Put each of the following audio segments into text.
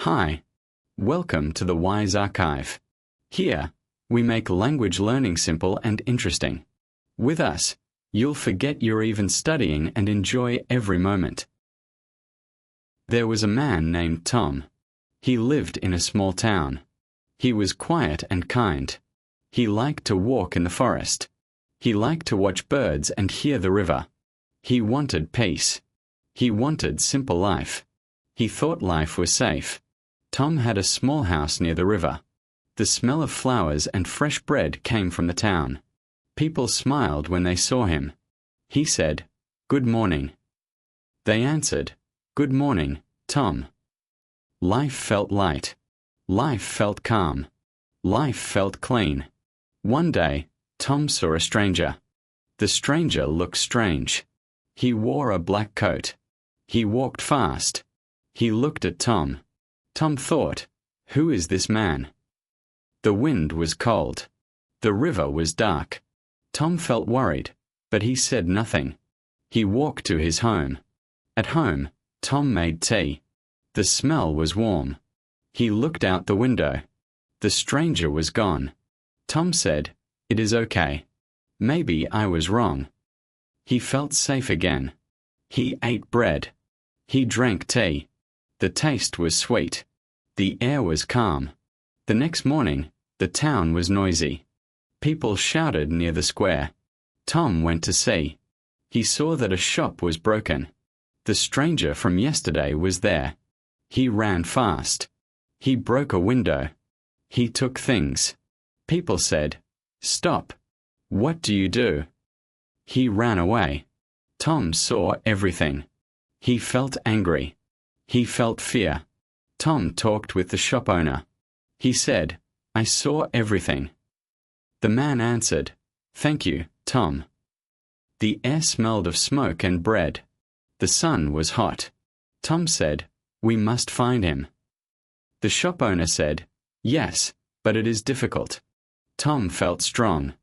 Hi, welcome to the Wise Archive. Here, we make language learning simple and interesting. With us, you'll forget you're even studying and enjoy every moment. There was a man named Tom. He lived in a small town. He was quiet and kind. He liked to walk in the forest. He liked to watch birds and hear the river. He wanted peace. He wanted simple life. He thought life was safe. Tom had a small house near the river. The smell of flowers and fresh bread came from the town. People smiled when they saw him. He said, "Good morning." They answered, "Good morning, Tom." Life felt light. Life felt calm. Life felt clean. One day, Tom saw a stranger. The stranger looked strange. He wore a black coat. He walked fast. He looked at Tom. Tom thought, "Who is this man?" The wind was cold. The river was dark. Tom felt worried, but he said nothing. He walked to his home. At home, Tom made tea. The smell was warm. He looked out the window. The stranger was gone. Tom said, "It is okay. Maybe I was wrong." He felt safe again. He ate bread. He drank tea. The taste was sweet. The air was calm. The next morning, the town was noisy. People shouted near the square. Tom went to see. He saw that a shop was broken. The stranger from yesterday was there. He ran fast. He broke a window. He took things. People said, "Stop. What do you do?" He ran away. Tom saw everything. He felt angry. He felt fear. Tom talked with the shop owner. He said, "I saw everything." The man answered, "Thank you, Tom." The air smelled of smoke and bread. The sun was hot. Tom said, "We must find him." The shop owner said, "Yes, but it is difficult." Tom felt strong.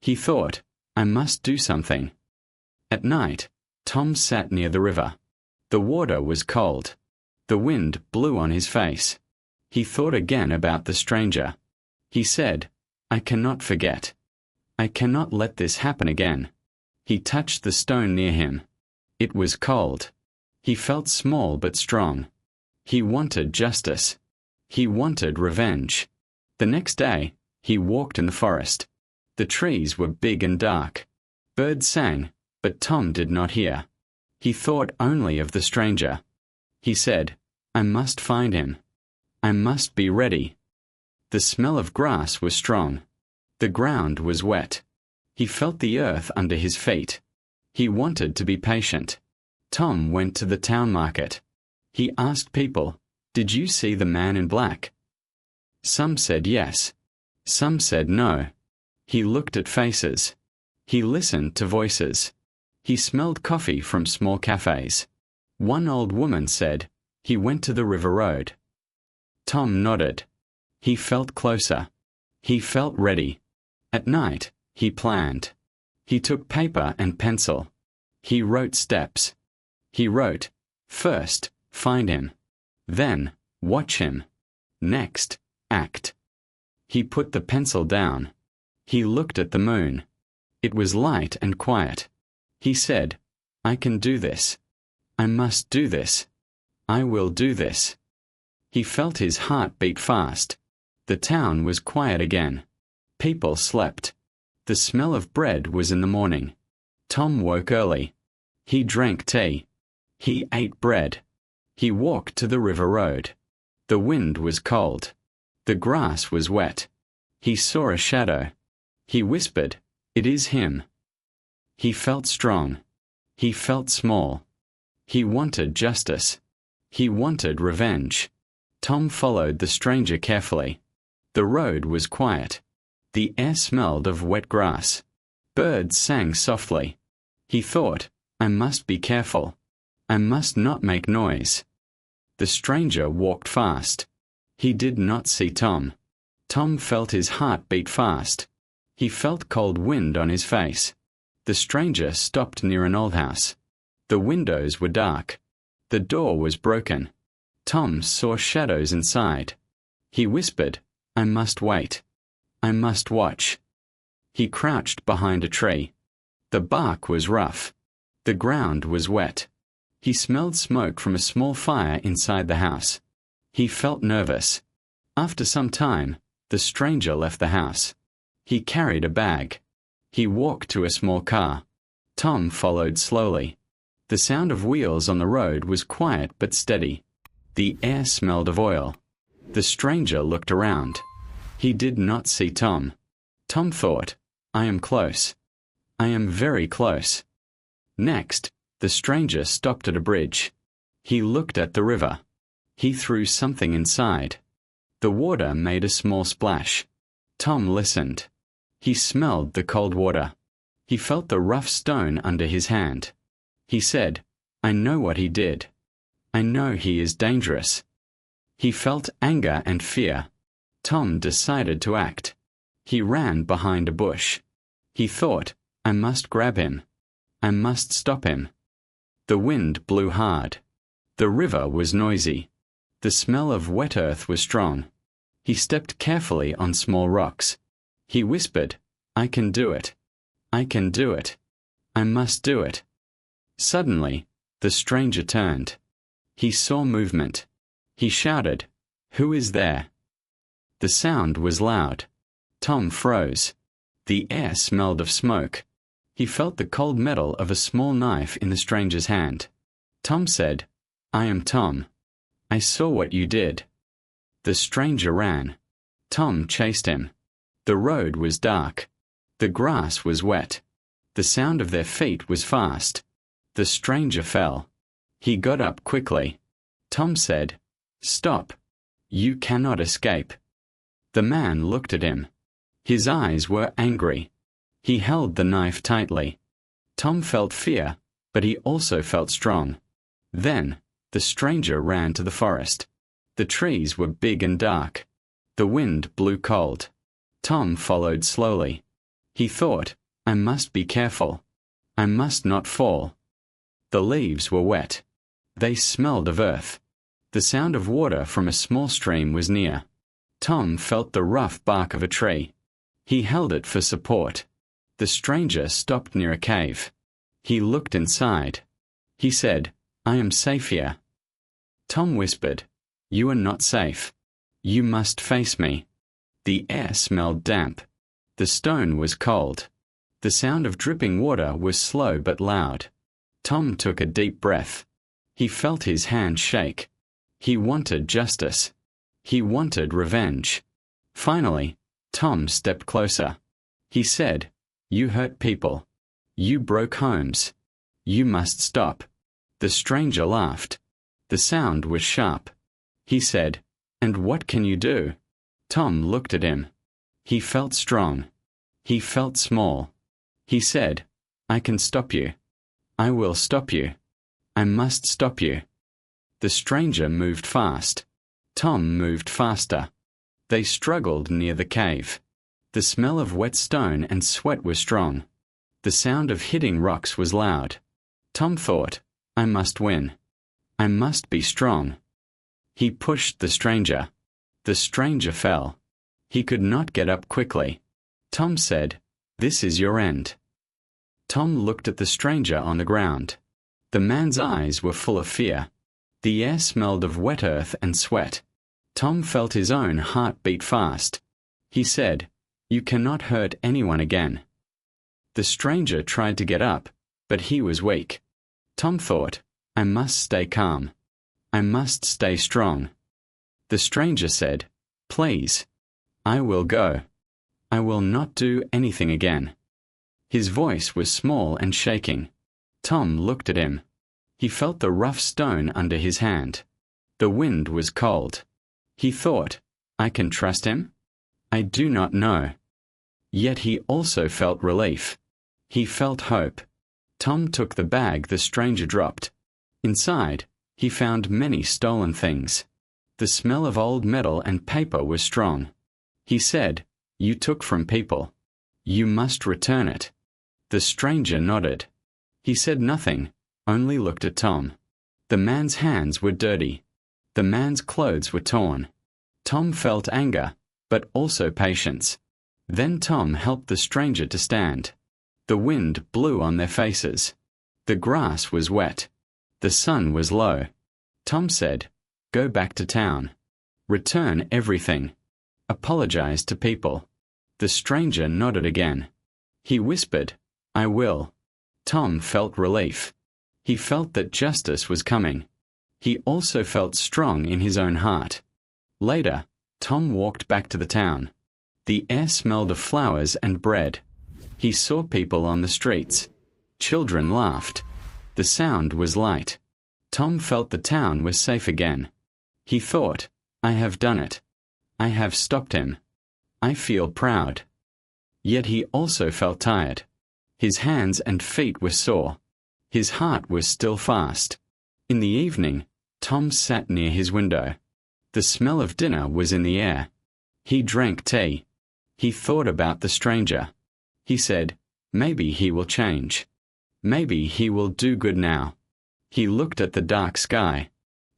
He thought, "I must do something." At night, Tom sat near the river. The water was cold. The wind blew on his face. He thought again about the stranger. He said, "I cannot forget. I cannot let this happen again." He touched the stone near him. It was cold. He felt small but strong. He wanted justice. He wanted revenge. The next day, he walked in the forest. The trees were big and dark. Birds sang, but Tom did not hear. He thought only of the stranger. He said, "I must find him. I must be ready." The smell of grass was strong. The ground was wet. He felt the earth under his feet. He wanted to be patient. Tom went to the town market. He asked people, "Did you see the man in black?" Some said yes. Some said no. He looked at faces. He listened to voices. He smelled coffee from small cafes. One old woman said, "He went to the river road." Tom nodded. He felt closer. He felt ready. At night, he planned. He took paper and pencil. He wrote steps. He wrote, "First, find him. Then, watch him. Next, act." He put the pencil down. He looked at the moon. It was light and quiet. He said, "I can do this. I must do this. I will do this." He felt his heart beat fast. The town was quiet again. People slept. The smell of bread was in the morning. Tom woke early. He drank tea. He ate bread. He walked to the river road. The wind was cold. The grass was wet. He saw a shadow. He whispered, "It is him." He felt strong. He felt small. He wanted justice. He wanted revenge. Tom followed the stranger carefully. The road was quiet. The air smelled of wet grass. Birds sang softly. He thought, "I must be careful. I must not make noise." The stranger walked fast. He did not see Tom. Tom felt his heart beat fast. He felt cold wind on his face. The stranger stopped near an old house. The windows were dark. The door was broken. Tom saw shadows inside. He whispered, "I must wait. I must watch." He crouched behind a tree. The bark was rough. The ground was wet. He smelled smoke from a small fire inside the house. He felt nervous. After some time, the stranger left the house. He carried a bag. He walked to a small car. Tom followed slowly. The sound of wheels on the road was quiet but steady. The air smelled of oil. The stranger looked around. He did not see Tom. Tom thought, "I am close. I am very close." Next, the stranger stopped at a bridge. He looked at the river. He threw something inside. The water made a small splash. Tom listened. He smelled the cold water. He felt the rough stone under his hand. He said, "I know what he did. I know he is dangerous." He felt anger and fear. Tom decided to act. He ran behind a bush. He thought, "I must grab him. I must stop him." The wind blew hard. The river was noisy. The smell of wet earth was strong. He stepped carefully on small rocks. He whispered, "I can do it. I can do it. I must do it." Suddenly, the stranger turned. He saw movement. He shouted, "Who is there?" The sound was loud. Tom froze. The air smelled of smoke. He felt the cold metal of a small knife in the stranger's hand. Tom said, "I am Tom. I saw what you did." The stranger ran. Tom chased him. The road was dark. The grass was wet. The sound of their feet was fast. The stranger fell. He got up quickly. Tom said, "Stop. You cannot escape." The man looked at him. His eyes were angry. He held the knife tightly. Tom felt fear, but he also felt strong. Then, the stranger ran to the forest. The trees were big and dark. The wind blew cold. Tom followed slowly. He thought, "I must be careful. I must not fall." The leaves were wet. They smelled of earth. The sound of water from a small stream was near. Tom felt the rough bark of a tree. He held it for support. The stranger stopped near a cave. He looked inside. He said, "I am safe here." Tom whispered, "You are not safe. You must face me." The air smelled damp. The stone was cold. The sound of dripping water was slow but loud. Tom took a deep breath. He felt his hand shake. He wanted justice. He wanted revenge. Finally, Tom stepped closer. He said, "You hurt people. You broke homes. You must stop." The stranger laughed. The sound was sharp. He said, "And what can you do?" Tom looked at him. He felt strong. He felt small. He said, "I can stop you. I will stop you. I must stop you." The stranger moved fast. Tom moved faster. They struggled near the cave. The smell of wet stone and sweat was strong. The sound of hitting rocks was loud. Tom thought, "I must win. I must be strong." He pushed the stranger. The stranger fell. He could not get up quickly. Tom said, "This is your end." Tom looked at the stranger on the ground. The man's eyes were full of fear. The air smelled of wet earth and sweat. Tom felt his own heart beat fast. He said, "You cannot hurt anyone again." The stranger tried to get up, but he was weak. Tom thought, "I must stay calm. I must stay strong." The stranger said, "Please, I will go. I will not do anything again." His voice was small and shaking. Tom looked at him. He felt the rough stone under his hand. The wind was cold. He thought, "I can trust him? I do not know." Yet he also felt relief. He felt hope. Tom took the bag the stranger dropped. Inside, he found many stolen things. The smell of old metal and paper was strong. He said, "You took from people. You must return it." The stranger nodded. He said nothing, only looked at Tom. The man's hands were dirty. The man's clothes were torn. Tom felt anger, but also patience. Then Tom helped the stranger to stand. The wind blew on their faces. The grass was wet. The sun was low. Tom said, "Go back to town. Return everything. Apologize to people." The stranger nodded again. He whispered, "I will." Tom felt relief. He felt that justice was coming. He also felt strong in his own heart. Later, Tom walked back to the town. The air smelled of flowers and bread. He saw people on the streets. Children laughed. The sound was light. Tom felt the town was safe again. He thought, "I have done it. I have stopped him. I feel proud." Yet he also felt tired. His hands and feet were sore. His heart was still fast. In the evening, Tom sat near his window. The smell of dinner was in the air. He drank tea. He thought about the stranger. He said, "Maybe he will change. Maybe he will do good now." He looked at the dark sky.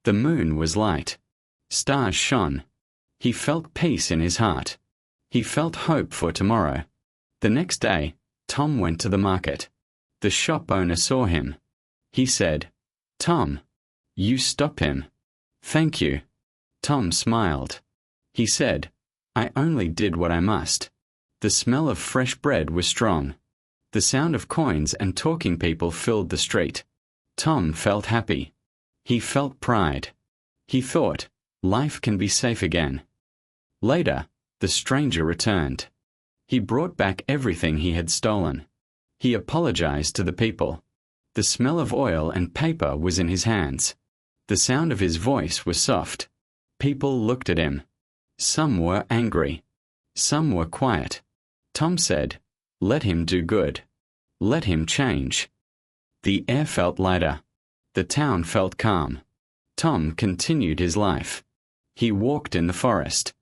The moon was light. Stars shone. He felt peace in his heart. He felt hope for tomorrow. The next day, Tom went to the market. The shop owner saw him. He said, "Tom, you stopped him. Thank you." Tom smiled. He said, "I only did what I must." The smell of fresh bread was strong. The sound of coins and talking people filled the street. Tom felt happy. He felt pride. He thought, life can be safe again. Later, the stranger returned. He brought back everything he had stolen. He apologized to the people. The smell of oil and paper was in his hands. The sound of his voice was soft. People looked at him. Some were angry. Some were quiet. Tom said, "Let him do good. Let him change." The air felt lighter. The town felt calm. Tom continued his life. He walked in the forest.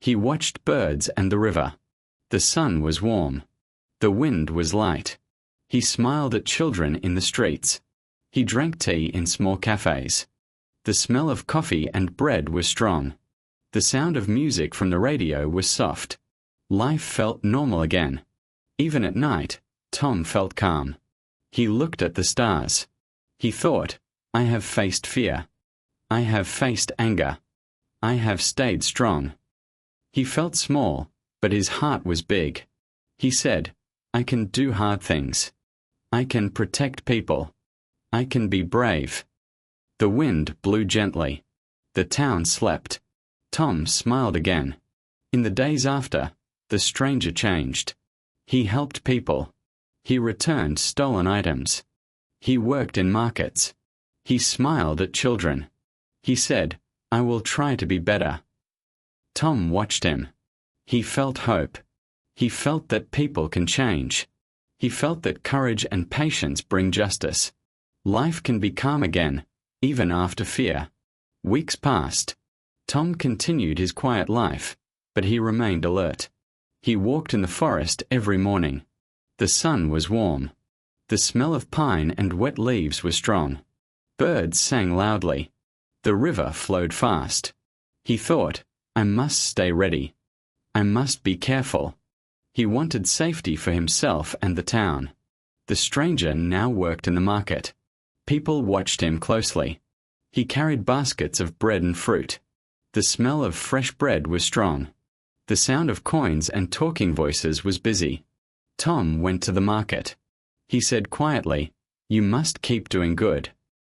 He watched birds and the river. The sun was warm. The wind was light. He smiled at children in the streets. He drank tea in small cafes. The smell of coffee and bread was strong. The sound of music from the radio was soft. Life felt normal again. Even at night, Tom felt calm. He looked at the stars. He thought, "I have faced fear. I have faced anger. I have stayed strong." He felt small, but his heart was big. He said, "I can do hard things. I can protect people. I can be brave." The wind blew gently. The town slept. Tom smiled again. In the days after, the stranger changed. He helped people. He returned stolen items. He worked in markets. He smiled at children. He said, "I will try to be better." Tom watched him. He felt hope. He felt that people can change. He felt that courage and patience bring justice. Life can be calm again, even after fear. Weeks passed. Tom continued his quiet life, but he remained alert. He walked in the forest every morning. The sun was warm. The smell of pine and wet leaves was strong. Birds sang loudly. The river flowed fast. He thought, "I must stay ready. I must be careful." He wanted safety for himself and the town. The stranger now worked in the market. People watched him closely. He carried baskets of bread and fruit. The smell of fresh bread was strong. The sound of coins and talking voices was busy. Tom went to the market. He said quietly, "You must keep doing good."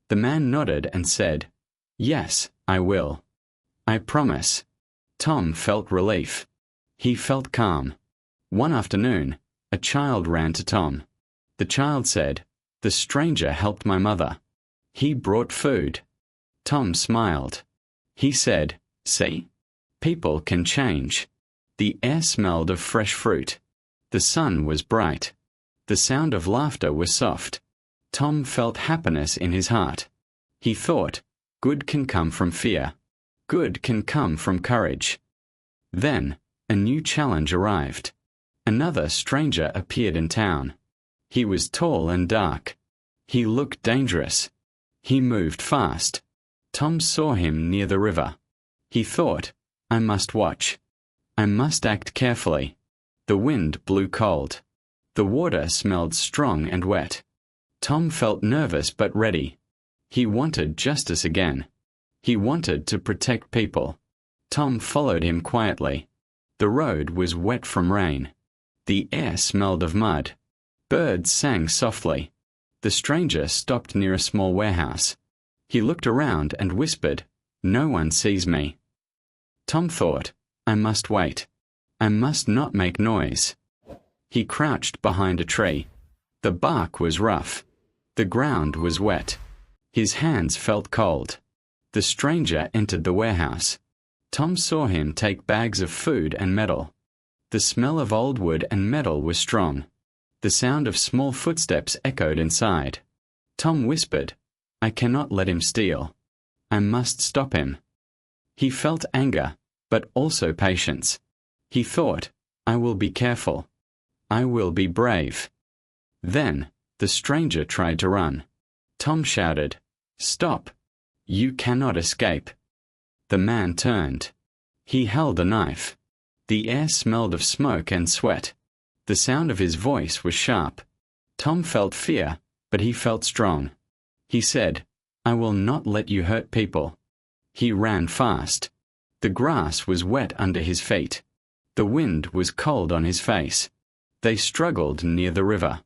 The man nodded and said, "Yes, I will. I promise." Tom felt relief. He felt calm. One afternoon, a child ran to Tom. The child said, "The stranger helped my mother. He brought food." Tom smiled. He said, "See? People can change." The air smelled of fresh fruit. The sun was bright. The sound of laughter was soft. Tom felt happiness in his heart. He thought, good can come from fear. Good can come from courage. Then, a new challenge arrived. Another stranger appeared in town. He was tall and dark. He looked dangerous. He moved fast. Tom saw him near the river. He thought, I must watch. I must act carefully. The wind blew cold. The water smelled strong and wet. Tom felt nervous but ready. He wanted justice again. He wanted to protect people. Tom followed him quietly. The road was wet from rain. The air smelled of mud. Birds sang softly. The stranger stopped near a small warehouse. He looked around and whispered, "No one sees me." Tom thought, I must wait. I must not make noise. He crouched behind a tree. The bark was rough. The ground was wet. His hands felt cold. The stranger entered the warehouse. Tom saw him take bags of food and metal. The smell of old wood and metal was strong. The sound of small footsteps echoed inside. Tom whispered, I cannot let him steal. I must stop him. He felt anger, but also patience. He thought, I will be careful. I will be brave. Then, the stranger tried to run. Tom shouted, Stop! You cannot escape. The man turned. He held a knife. The air smelled of smoke and sweat. The sound of his voice was sharp. Tom felt fear, but he felt strong. He said, I will not let you hurt people. He ran fast. The grass was wet under his feet. The wind was cold on his face. They struggled near the river.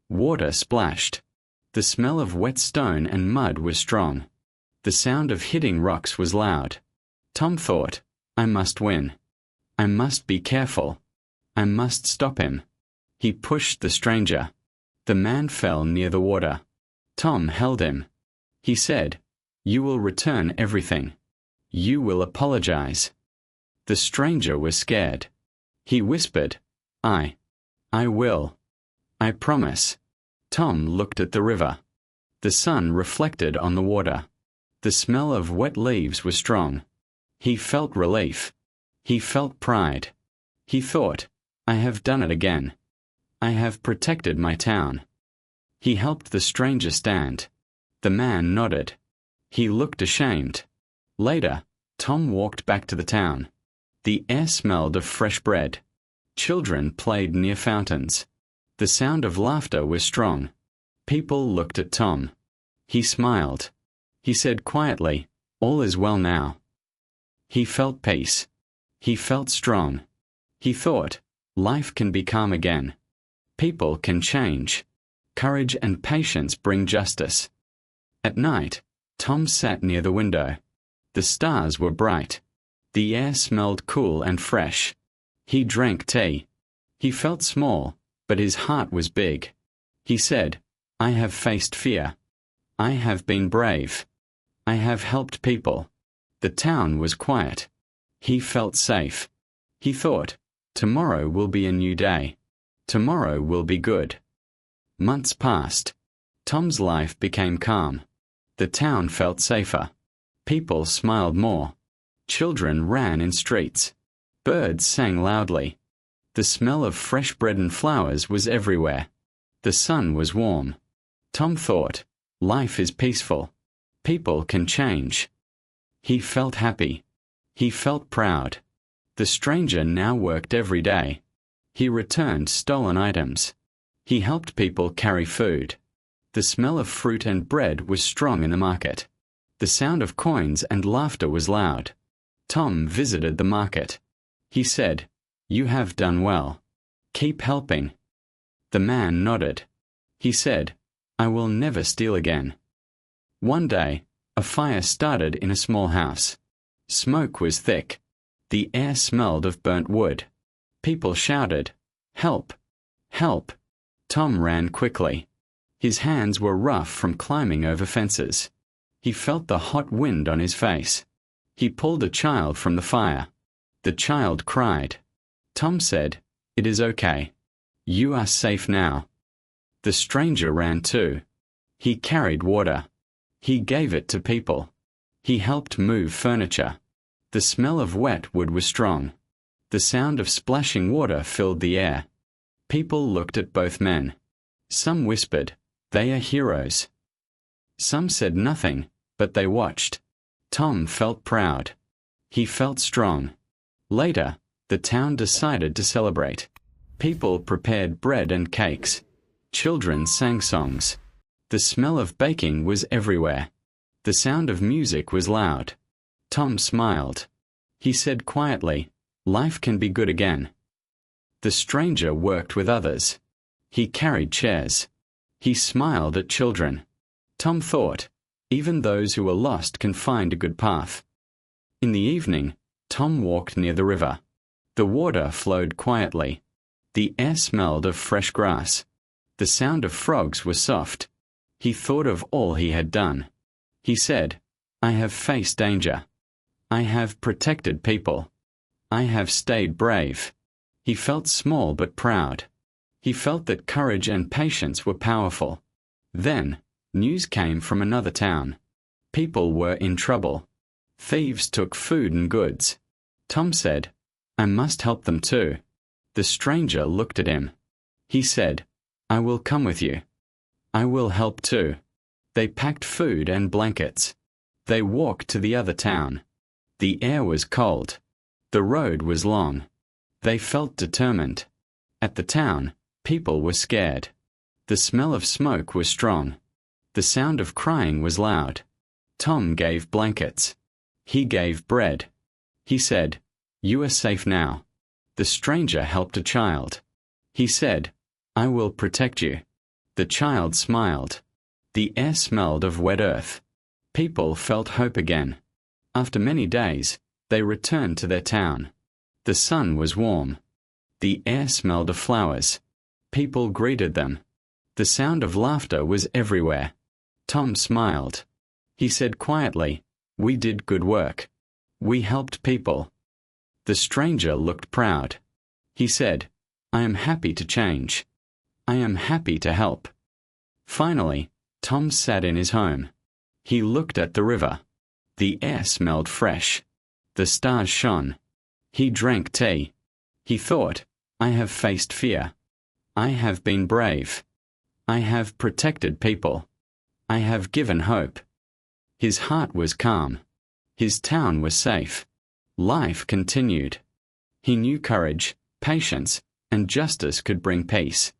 Water splashed. The smell of wet stone and mud was strong. The sound of hitting rocks was loud. Tom thought, I must win. I must be careful. I must stop him. He pushed the stranger. The man fell near the water. Tom held him. He said, You will return everything. You will apologize. The stranger was scared. He whispered, I will. I promise. Tom looked at the river. The sun reflected on the water. The smell of wet leaves was strong. He felt relief. He felt pride. He thought, I have done it again. I have protected my town. He helped the stranger stand. The man nodded. He looked ashamed. Later, Tom walked back to the town. The air smelled of fresh bread. Children played near fountains. The sound of laughter was strong. People looked at Tom. He smiled. He said quietly, All is well now. He felt peace. He felt strong. He thought, life can be calm again. People can change. Courage and patience bring justice. At night, Tom sat near the window. The stars were bright. The air smelled cool and fresh. He drank tea. He felt small, but his heart was big. He said, I have faced fear. I have been brave. I have helped people. The town was quiet. He felt safe. He thought, tomorrow will be a new day. Tomorrow will be good. Months passed. Tom's life became calm. The town felt safer. People smiled more. Children ran in streets. Birds sang loudly. The smell of fresh bread and flowers was everywhere. The sun was warm. Tom thought, life is peaceful. People can change. He felt happy. He felt proud. The stranger now worked every day. He returned stolen items. He helped people carry food. The smell of fruit and bread was strong in the market. The sound of coins and laughter was loud. Tom visited the market. He said, You have done well. Keep helping. The man nodded. He said, I will never steal again. One day, a fire started in a small house. Smoke was thick. The air smelled of burnt wood. People shouted, Help! Help! Tom ran quickly. His hands were rough from climbing over fences. He felt the hot wind on his face. He pulled a child from the fire. The child cried. Tom said, It is okay. You are safe now. The stranger ran too. He carried water. He gave it to people. He helped move furniture. The smell of wet wood was strong. The sound of splashing water filled the air. People looked at both men. Some whispered, They are heroes. Some said nothing, but they watched. Tom felt proud. He felt strong. Later, the town decided to celebrate. People prepared bread and cakes. Children sang songs. The smell of baking was everywhere. The sound of music was loud. Tom smiled. He said quietly, "Life can be good again." The stranger worked with others. He carried chairs. He smiled at children. Tom thought, even those who are lost can find a good path. In the evening, Tom walked near the river. The water flowed quietly. The air smelled of fresh grass. The sound of frogs was soft. He thought of all he had done. He said, "I have faced danger. I have protected people. I have stayed brave." He felt small but proud. He felt that courage and patience were powerful. Then, news came from another town. People were in trouble. Thieves took food and goods. Tom said, "I must help them too." The stranger looked at him. He said, "I will come with you. I will help too." They packed food and blankets. They walked to the other town. The air was cold. The road was long. They felt determined. At the town, people were scared. The smell of smoke was strong. The sound of crying was loud. Tom gave blankets. He gave bread. He said, "You are safe now." The stranger helped a child. He said, "I will protect you." The child smiled. The air smelled of wet earth. People felt hope again. After many days, they returned to their town. The sun was warm. The air smelled of flowers. People greeted them. The sound of laughter was everywhere. Tom smiled. He said quietly, "We did good work. We helped people." The stranger looked proud. He said, "I am happy to change. I am happy to help." Finally, Tom sat in his home. He looked at the river. The air smelled fresh. The stars shone. He drank tea. He thought, "I have faced fear. I have been brave. I have protected people. I have given hope." His heart was calm. His town was safe. Life continued. He knew courage, patience, and justice could bring peace.